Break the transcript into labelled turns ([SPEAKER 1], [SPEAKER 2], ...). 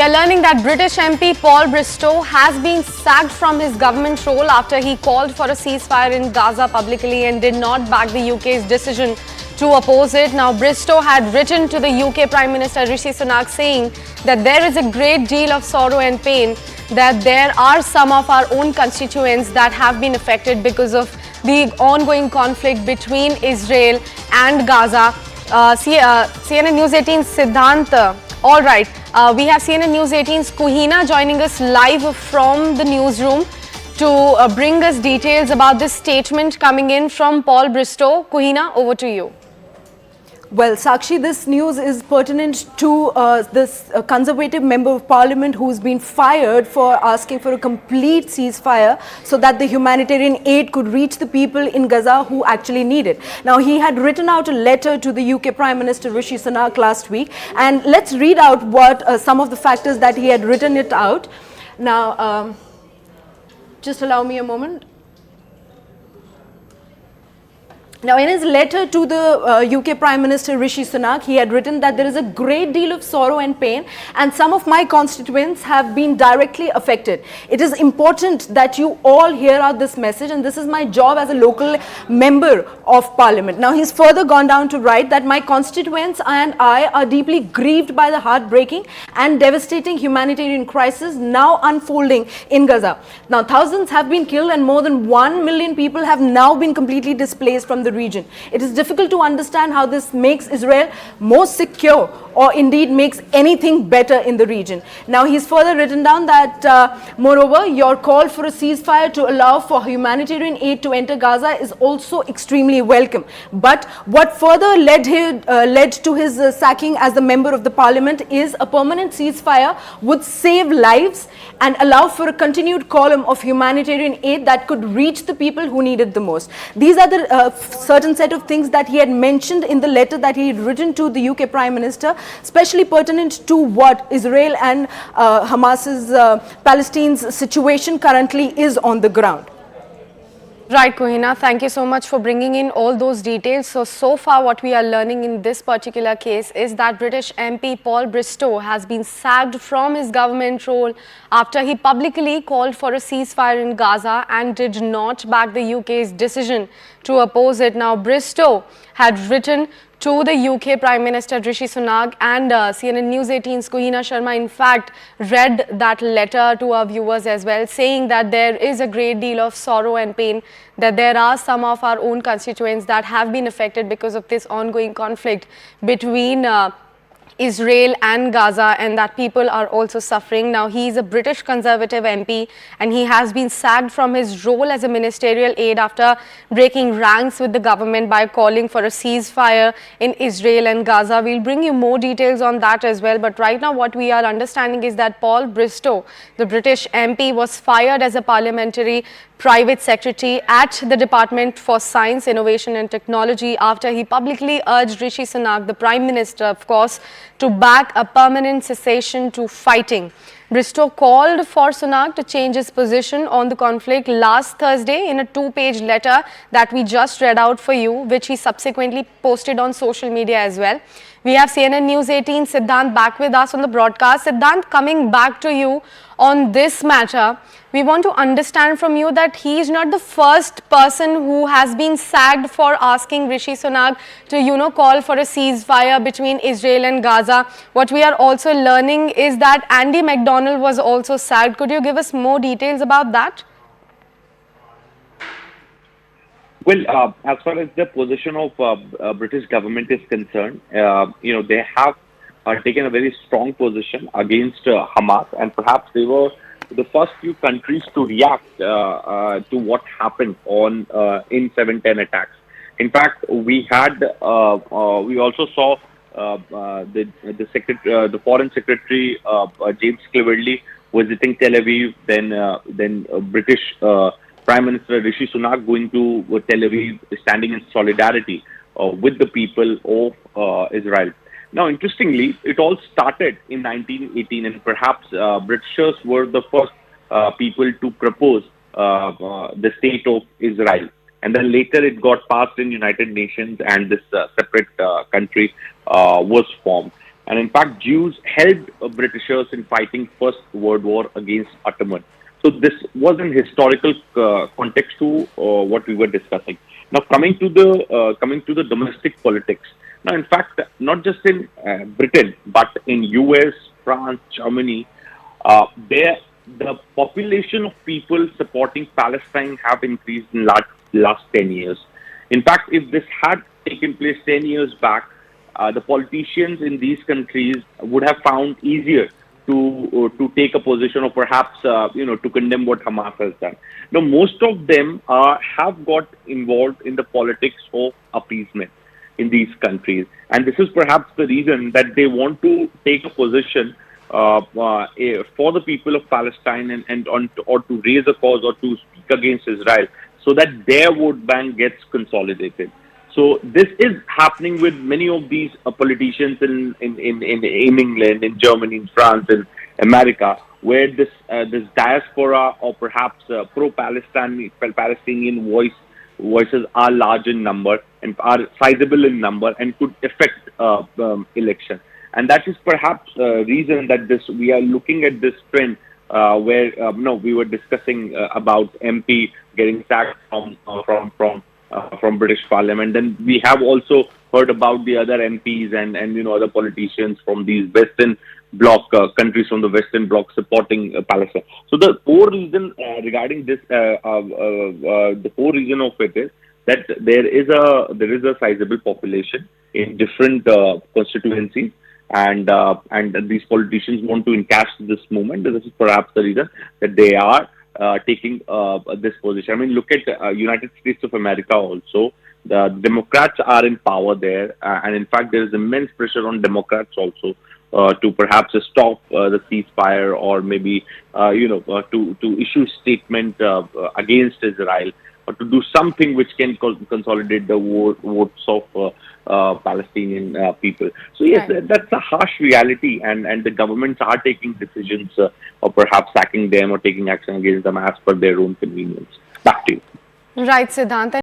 [SPEAKER 1] We are learning that British MP Paul Bristow has been sacked from his government role after he called for a ceasefire in Gaza publicly and did not back the UK's decision to oppose it. Now, Bristow had written to the UK Prime Minister Rishi Sunak saying that there is a great deal of sorrow and pain, that there are some of our own constituents that have been affected because of the ongoing conflict between Israel and Gaza. CNN News 18 Siddhant. All right, we have CNN News 18's Kuhina joining us live from the newsroom to bring us details about this statement coming in from Paul Bristow. Kuhina, over to you.
[SPEAKER 2] Well, Sakshi, this news is pertinent to this Conservative Member of Parliament who's been fired for asking for a complete ceasefire so that the humanitarian aid could reach the people in Gaza who actually need it. Now, he had written out a letter to the UK Prime Minister Rishi Sunak last week, and let's read out what some of the factors that he had written it out. Now, just allow me a moment. Now, in his letter to the UK Prime Minister Rishi Sunak, he had written that there is a great deal of sorrow and pain, and some of my constituents have been directly affected. It is important that you all hear out this message, and this is my job as a local member of Parliament. Now, he's further gone down to write that my constituents and I are deeply grieved by the heartbreaking and devastating humanitarian crisis now unfolding in Gaza. Now, thousands have been killed and more than 1 million people have now been completely displaced from the region. It is difficult to understand how this makes Israel more secure or indeed makes anything better in the region. Now, he's further written down that moreover, your call for a ceasefire to allow for humanitarian aid to enter Gaza is also extremely welcome. But what further led to his sacking as the member of the parliament is a permanent ceasefire would save lives and allow for a continued column of humanitarian aid that could reach the people who need it the most. These are the certain set of things that he had mentioned in the letter that he had written to the UK Prime Minister, especially pertinent to what Israel and Hamas's Palestine's situation currently is on the ground.
[SPEAKER 1] Right, Kuhina, thank you so much for bringing in all those details. So far what we are learning in this particular case is that British MP Paul Bristow has been sacked from his government role after he publicly called for a ceasefire in Gaza and did not back the UK's decision to oppose it. Now, Bristow had written to the UK Prime Minister Rishi Sunak, and CNN News 18's Kuhina Sharma in fact read that letter to our viewers as well, saying that there is a great deal of sorrow and pain, that there are some of our own constituents that have been affected because of this ongoing conflict between Israel and Gaza, and that people are also suffering. Now, he is a British Conservative MP and he has been sacked from his role as a ministerial aide after breaking ranks with the government by calling for a ceasefire in Israel and Gaza. We'll bring you more details on that as well, but right now what we are understanding is that Paul Bristow, the British MP, was fired as a parliamentary private secretary at the Department for Science, Innovation and Technology after he publicly urged Rishi Sunak, the Prime Minister, of course, to back a permanent cessation to fighting. Bristow called for Sunak to change his position on the conflict last Thursday in a 2-page letter that we just read out for you, which he subsequently posted on social media as well. We have CNN News 18 Siddhant back with us on the broadcast. Siddhant, coming back to you on this matter, we want to understand from you that he is not the first person who has been sacked for asking Rishi Sunak to, call for a ceasefire between Israel and Gaza. What we are also learning is that Andy McDonald was also sacked. Could you give us more details about that?
[SPEAKER 3] Well, as far as the position of British government is concerned, they have taken a very strong position against Hamas, and perhaps they were the first few countries to react to what happened on in 7/10 attacks. In fact, we also saw the Foreign Secretary James Cleverly visiting Tel Aviv, then British Prime Minister Rishi Sunak going to Tel Aviv, standing in solidarity with the people of Israel. Now, interestingly, it all started in 1918, and perhaps Britishers were the first people to propose the state of Israel. And then later it got passed in United Nations, and this separate country was formed. And in fact, Jews helped Britishers in fighting First World War against Ottoman. So this was in historical context to what we were discussing. Now coming to the domestic politics. Now, in fact, not just in Britain, but in US, France, Germany, there the population of people supporting Palestine have increased in last 10 years. In fact, if this had taken place 10 years back, the politicians in these countries would have found easier to take a position, or perhaps to condemn what Hamas has done. Now, most of them have got involved in the politics of appeasement in these countries, and this is perhaps the reason that they want to take a position for the people of Palestine or to raise a cause or to speak against Israel, so that their vote bank gets consolidated. So this is happening with many of these politicians in England, in Germany, in France, in America, where this diaspora or perhaps Palestinian voices are large in number and are sizable in number and could affect election. And that is perhaps the reason that we are looking at this trend where we were discussing about MP getting sacked from British Parliament. Then we have also heard about the other MPs and other politicians from these Western Bloc countries from the Western Bloc supporting Palestine. So the core reason regarding this, the core reason of it is that there is a sizable population in different constituencies, and these politicians want to encash this movement. This is perhaps the reason that they are taking this position. I mean, look at United States of America also. The Democrats are in power there, and in fact, there is immense pressure on Democrats also to perhaps stop the ceasefire, or maybe to issue statement against Israel, or to do something which can consolidate the votes of Palestinian people. So yes,
[SPEAKER 1] Right.
[SPEAKER 3] that's a harsh reality, and the governments are taking decisions or perhaps sacking them or taking action against them as per their own convenience. Back to you.
[SPEAKER 1] Right, Siddhant.